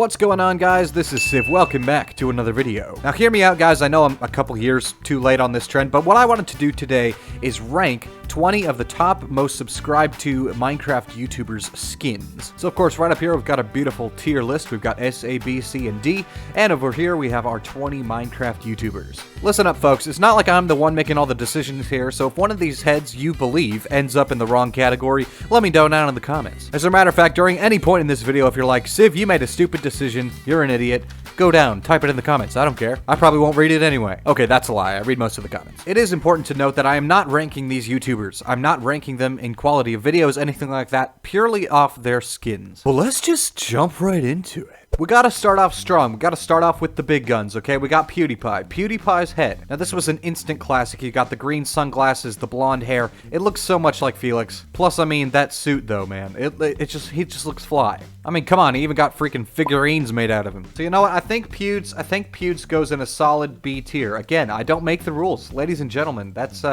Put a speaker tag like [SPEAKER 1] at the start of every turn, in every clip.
[SPEAKER 1] What's going on, guys? This is Civ. Welcome back to another video. Now hear me out, guys. I know I'm a couple years too late on this trend, but what I wanted to do today is rank 20 of the top most subscribed to Minecraft YouTubers skins. So of course, right up here we've got a beautiful tier list. We've got S, A, B, C, and D, and over here we have our 20 Minecraft YouTubers. Listen up, folks. It's not like I'm the one making all the decisions here, so if one of these heads you believe ends up in the wrong category, let me know down in the comments. As a matter of fact, during any point in this video, if you're like, Civ, you made a stupid decision, you're an idiot, go down, type it in the comments. I don't care. I probably won't read it anyway. Okay, that's a lie. I read most of the comments. It is important to note that I am not ranking these YouTubers. I'm not ranking them in quality of videos, anything like that, purely off their skins. Well, let's just jump right into it. We gotta start off strong. We gotta start off with the big guns, okay? We got PewDiePie. PewDiePie's head. Now, this was an instant classic. You got the green sunglasses, the blonde hair. It looks so much like Felix. Plus, I mean, that suit, though, man. He just looks fly. I mean, come on, he even got freaking figurines made out of him. So, you know what? I think Pewds goes in a solid B tier. Again, I don't make the rules. Ladies and gentlemen, that's,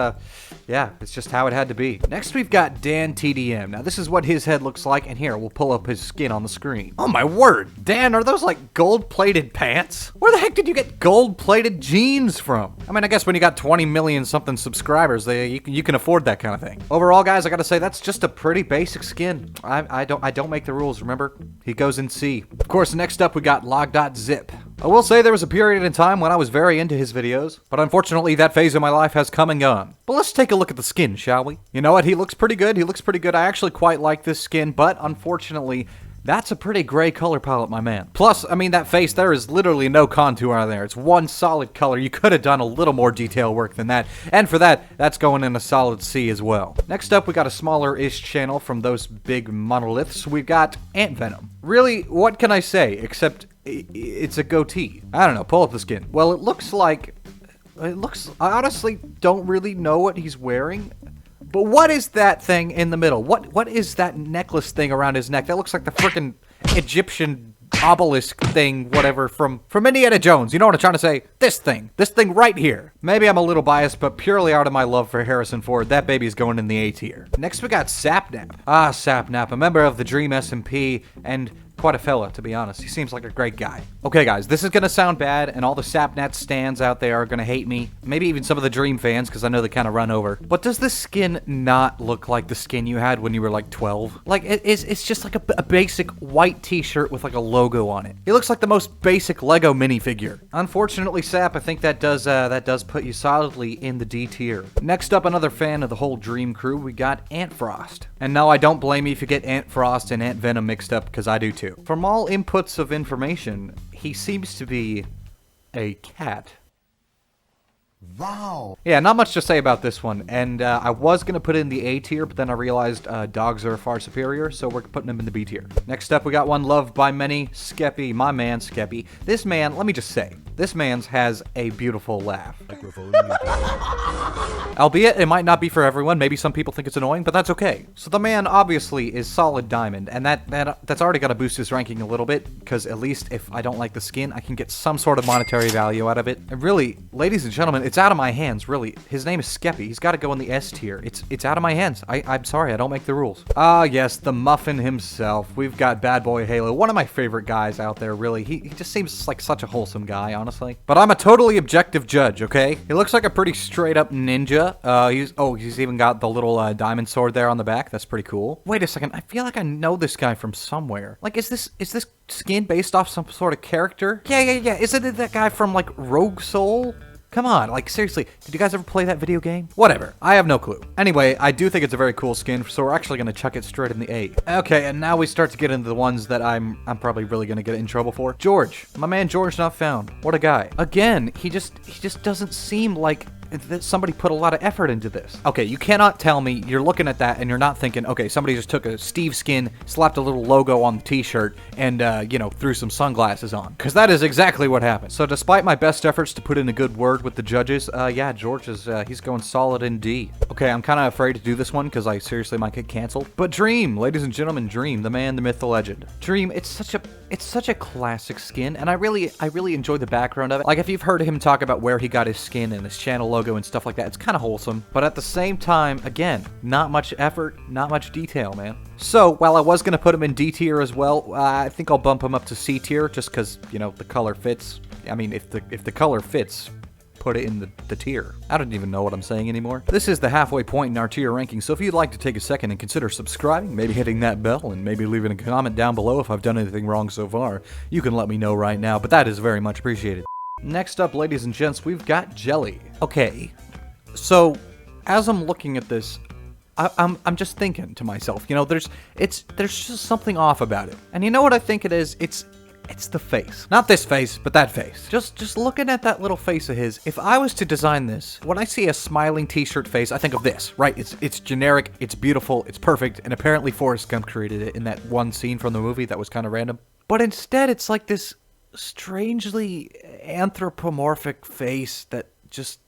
[SPEAKER 1] yeah, it's just how it had to be. Next, we've got Dan TDM. Now, this is what his head looks like, and here, we'll pull up his skin on the screen. Oh, my word! Dan, are those, like, gold-plated pants? Where the heck did you get gold-plated jeans from? I mean, I guess when you got 20 million something subscribers, you can afford that kind of thing. Overall, guys, I gotta say, that's just a pretty basic skin. I don't make the rules, remember? He goes in C. Of course, next up, we got log.zip. I will say there was a period in time when I was very into his videos, but unfortunately that phase of my life has come and gone. But let's take a look at the skin, shall we? You know what? He looks pretty good. He looks pretty good. I actually quite like this skin, but unfortunately, that's a pretty gray color palette, my man. Plus, I mean, that face, there is literally no contour on there. It's one solid color. You could have done a little more detail work than that. And for that, that's going in a solid C as well. Next up, we got a smaller-ish channel from those big monoliths. We've got Ant Venom. Really, what can I say? Except it's a goatee. I don't know, pull up the skin. Well, I honestly don't really know what he's wearing. But what is that thing in the middle? What is that necklace thing around his neck? That looks like the frickin' Egyptian obelisk thing, whatever, from Indiana Jones. You know what I'm trying to say? This thing right here. Maybe I'm a little biased, but purely out of my love for Harrison Ford, that baby's going in the A tier. Next, we got Sapnap. Ah, Sapnap, a member of the Dream SMP, and quite a fella, to be honest. He seems like a great guy. Okay, guys, this is gonna sound bad, and all the Sapnap stans out there are gonna hate me. Maybe even some of the Dream fans, because I know they kind of run over. But does this skin not look like the skin you had when you were like 12? Like, it's just like a basic white t-shirt with like a logo on it. He looks like the most basic Lego minifigure. Unfortunately, Sap, I think that does put you solidly in the D tier. Next up, another fan of the whole Dream crew, we got Ant Frost. And no, I don't blame you if you get Ant Frost and Ant Venom mixed up, because I do too. From all inputs of information, he seems to be a cat. Wow. Yeah, not much to say about this one, and I was going to put it in the A tier, but then I realized dogs are far superior, so we're putting him in the B tier. Next up, we got one loved by many, Skeppy, my man Skeppy. This man, let me just say, this man's has a beautiful laugh. Albeit, it might not be for everyone, maybe some people think it's annoying, but that's okay. So the man obviously is solid diamond, and that's already got to boost his ranking a little bit, because at least if I don't like the skin, I can get some sort of monetary value out of it. And really, ladies and gentlemen, it's out of my hands, really. His name is Skeppy. He's got to go in the S tier. It's out of my hands. I'm sorry, I don't make the rules. Ah, yes, the Muffin himself. We've got Bad Boy Halo, one of my favorite guys out there, really. He just seems like such a wholesome guy, honestly. But I'm a totally objective judge, okay? He looks like a pretty straight-up ninja. He's even got the little diamond sword there on the back. That's pretty cool. Wait a second. I feel like I know this guy from somewhere. Like, is this skin based off some sort of character? Yeah. Isn't it that guy from, like, Rogue Soul? Come on, like, seriously, did you guys ever play that video game? Whatever, I have no clue. Anyway, I do think it's a very cool skin, so we're actually gonna chuck it straight in the A. Okay, and now we start to get into the ones that I'm probably really gonna get in trouble for. George, my man George not found. What a guy. Again, he just doesn't seem like that somebody put a lot of effort into this. Okay, you cannot tell me you're looking at that and you're not thinking, okay, somebody just took a Steve skin, slapped a little logo on the t-shirt, and, you know, threw some sunglasses on. Because that is exactly what happened. So despite my best efforts to put in a good word with the judges, yeah, George is, he's going solid in D. Okay, I'm kind of afraid to do this one because I seriously might get canceled. But Dream, ladies and gentlemen, Dream, the man, the myth, the legend. Dream, it's such a it's such a classic skin, and I really enjoy the background of it. Like, if you've heard him talk about where he got his skin and his channel logo and stuff like that, it's kind of wholesome. But at the same time, again, not much effort, not much detail, man. So, while I was going to put him in D tier as well, I think I'll bump him up to C tier, just because, you know, the color fits. I mean, if the color fits, put it in the tier. I don't even know what I'm saying anymore. This is the halfway point in our tier ranking, so if you'd like to take a second and consider subscribing, maybe hitting that bell, and maybe leaving a comment down below if I've done anything wrong so far, you can let me know right now, but that is very much appreciated. Next up, ladies and gents, we've got Jelly. Okay, so as I'm looking at this, I'm just thinking to myself, you know, there's just something off about it. And you know what I think it is? It's the face. Not this face, but that face. Just looking at that little face of his, if I was to design this, when I see a smiling t-shirt face, I think of this, right? It's generic, it's beautiful, it's perfect, and apparently Forrest Gump created it in that one scene from the movie that was kind of random. But instead, it's like this strangely anthropomorphic face that just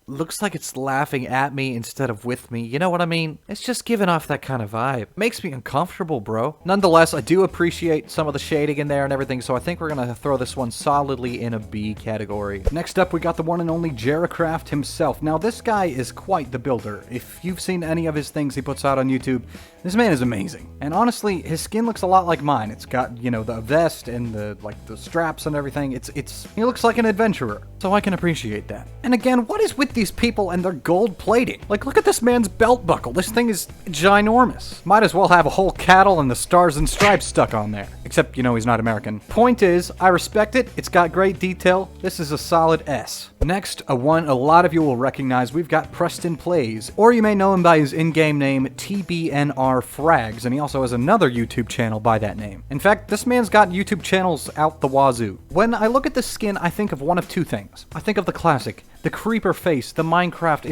[SPEAKER 1] looks like it's laughing at me instead of with me. You know what I mean? It's just giving off that kind of vibe. Makes me uncomfortable, bro. Nonetheless, I do appreciate some of the shading in there and everything, so I think we're gonna throw this one solidly in a B category. Next up, we got the one and only Hermitcrafters himself. Now, this guy is quite the builder. If you've seen any of his things he puts out on YouTube, this man is amazing. And honestly, his skin looks a lot like mine. It's got, you know, the vest and the straps and everything. He looks like an adventurer, so I can appreciate that. And again, what is with these people and their gold plating? Like, look at this man's belt buckle. This thing is ginormous. Might as well have a whole cattle and the stars and stripes stuck on there. Except, you know, he's not American. Point is, I respect it. It's got great detail. This is a solid S. Next, a one a lot of you will recognize. We've got Preston Plays, or you may know him by his in-game name, TBNR Frags, and he also has another YouTube channel by that name. In fact, this man's got YouTube channels out the wazoo. When I look at this skin, I think of one of two things. I think of the classic, the creeper face, the Minecraft.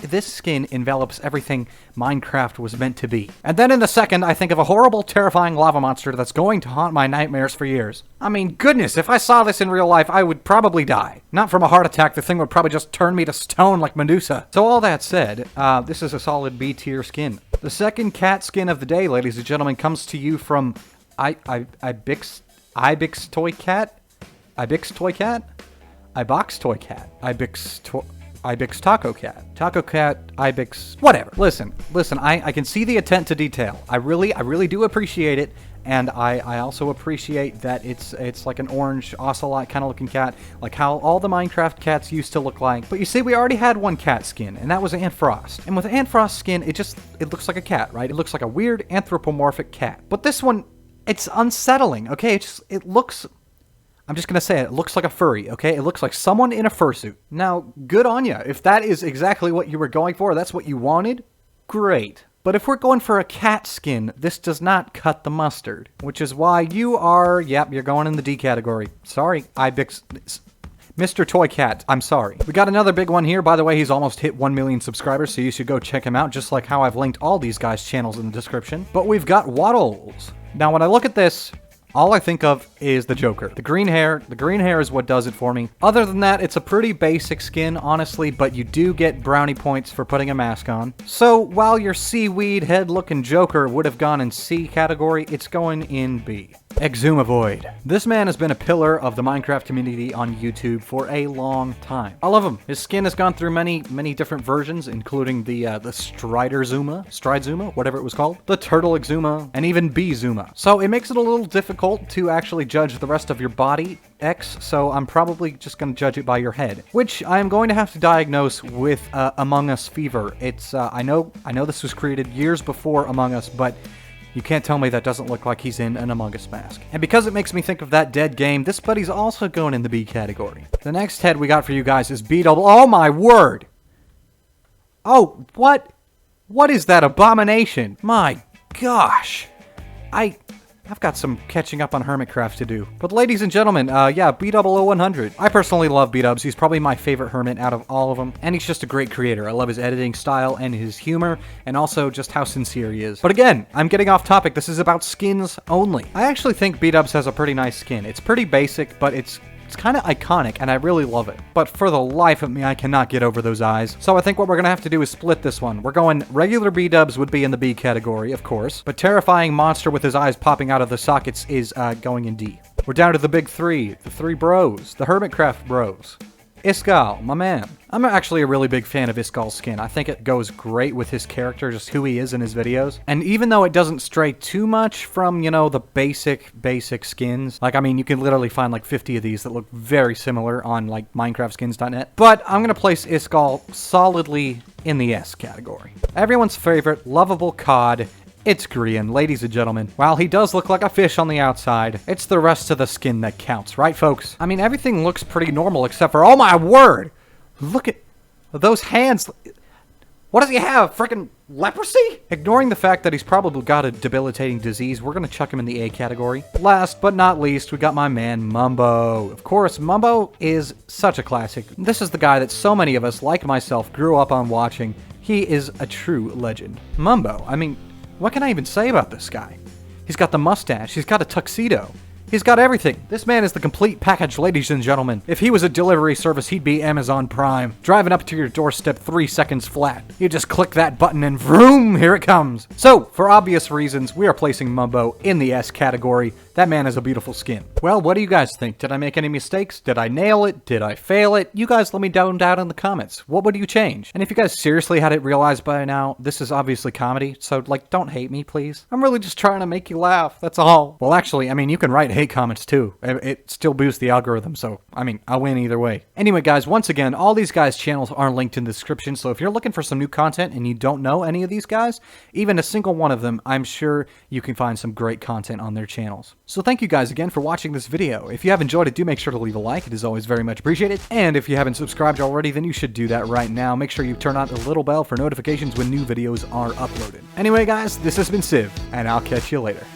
[SPEAKER 1] This skin envelops everything Minecraft was meant to be. And then in the second, I think of a horrible, terrifying lava monster that's going to haunt my nightmares for years. I mean, goodness, if I saw this in real life, I would probably die. Not from a heart attack, the thing would probably just turn me to stone like Medusa. So all that said, this is a solid B tier skin. The second cat skin of the day, ladies and gentlemen, comes to you from Ibix Toy Cat? Ibix Toy Cat? Ibox Toy Cat. Ibix Taco Cat. Taco Cat, Ibix, whatever. Listen, I can see the intent to detail. I really do appreciate it, and I also appreciate that it's like an orange ocelot kind of looking cat, like how all the Minecraft cats used to look like. But you see, we already had one cat skin, and that was Ant Frost. And with Ant Frost's skin, it looks like a cat, right? It looks like a weird anthropomorphic cat. But this one, it's unsettling, okay? It looks... I'm just going to say it looks like a furry, okay? It looks like someone in a fursuit. Now, good on ya. If that is exactly what you were going for, that's what you wanted, great. But if we're going for a cat skin, this does not cut the mustard. Which is why you're going in the D category. Sorry, Ibix... Mr. Toy Cat, I'm sorry. We got another big one here. By the way, he's almost hit 1 million subscribers, so you should go check him out, just like how I've linked all these guys' channels in the description. But we've got Wattles. Now, when I look at this... all I think of is the Joker. The green hair is what does it for me. Other than that, it's a pretty basic skin, honestly, but you do get brownie points for putting a mask on. So, while your seaweed head-looking Joker would have gone in C category, it's going in B. Exhumavoid. This man has been a pillar of the Minecraft community on YouTube for a long time. I love him. His skin has gone through many different versions, including the Stridezuma, whatever it was called, the Turtle Exuma, and even Bee-Zuma. So it makes it a little difficult to actually judge the rest of your body, X, so I'm probably just going to judge it by your head, which I am going to have to diagnose with Among Us fever. It's, I know this was created years before Among Us, but you can't tell me that doesn't look like he's in an Among Us mask. And because it makes me think of that dead game, this buddy's also going in the B category. The next head we got for you guys is B-Double. Oh my word! Oh, what? What is that abomination? My gosh! I've got some catching up on Hermitcraft to do. But ladies and gentlemen, B000100. I personally love B-Dubs. He's probably my favorite Hermit out of all of them. And he's just a great creator. I love his editing style and his humor, and also just how sincere he is. But again, I'm getting off topic. This is about skins only. I actually think B-Dubs has a pretty nice skin. It's pretty basic, but it's It's kind of iconic, and I really love it. But for the life of me, I cannot get over those eyes. So I think what we're going to have to do is split this one. We're going regular B-dubs would be in the B category, of course. But terrifying monster with his eyes popping out of the sockets is going in D. We're down to the big three. The three bros. The Hermitcraft bros. Iskall, my man. I'm actually a really big fan of Iskall's skin. I think it goes great with his character, just who he is in his videos. And even though it doesn't stray too much from, you know, the basic skins, like, I mean, you can literally find like 50 of these that look very similar on like minecraftskins.net. But I'm gonna place Iskall solidly in the S category. Everyone's favorite, lovable cod. It's Grian, ladies and gentlemen. While he does look like a fish on the outside, it's the rest of the skin that counts, right, folks? I mean, everything looks pretty normal except for, oh my word! Look at those hands. What does he have? Freaking leprosy? Ignoring the fact that he's probably got a debilitating disease, we're gonna chuck him in the A category. Last but not least, we got my man, Mumbo. Of course, Mumbo is such a classic. This is the guy that so many of us, like myself, grew up on watching. He is a true legend. Mumbo, I mean, what can I even say about this guy? He's got the mustache, he's got a tuxedo, he's got everything. This man is the complete package, ladies and gentlemen. If he was a delivery service, he'd be Amazon Prime. Driving up to your doorstep 3 seconds flat. You just click that button and vroom, here it comes. So, for obvious reasons, we are placing Mumbo in the S category. That man has a beautiful skin. Well, what do you guys think? Did I make any mistakes? Did I nail it? Did I fail it? You guys let me know down in the comments. What would you change? And if you guys seriously had it realized by now, this is obviously comedy, so like, don't hate me, please. I'm really just trying to make you laugh, that's all. Well, actually, I mean, you can write hate comments too. It still boosts the algorithm, so, I mean, I'll win either way. Anyway, guys, once again, all these guys' channels are linked in the description, so if you're looking for some new content and you don't know any of these guys, even a single one of them, I'm sure you can find some great content on their channels. So thank you guys again for watching this video. If you have enjoyed it, do make sure to leave a like. It is always very much appreciated. And if you haven't subscribed already, then you should do that right now. Make sure you turn on the little bell for notifications when new videos are uploaded. Anyway, guys, this has been Civ, and I'll catch you later.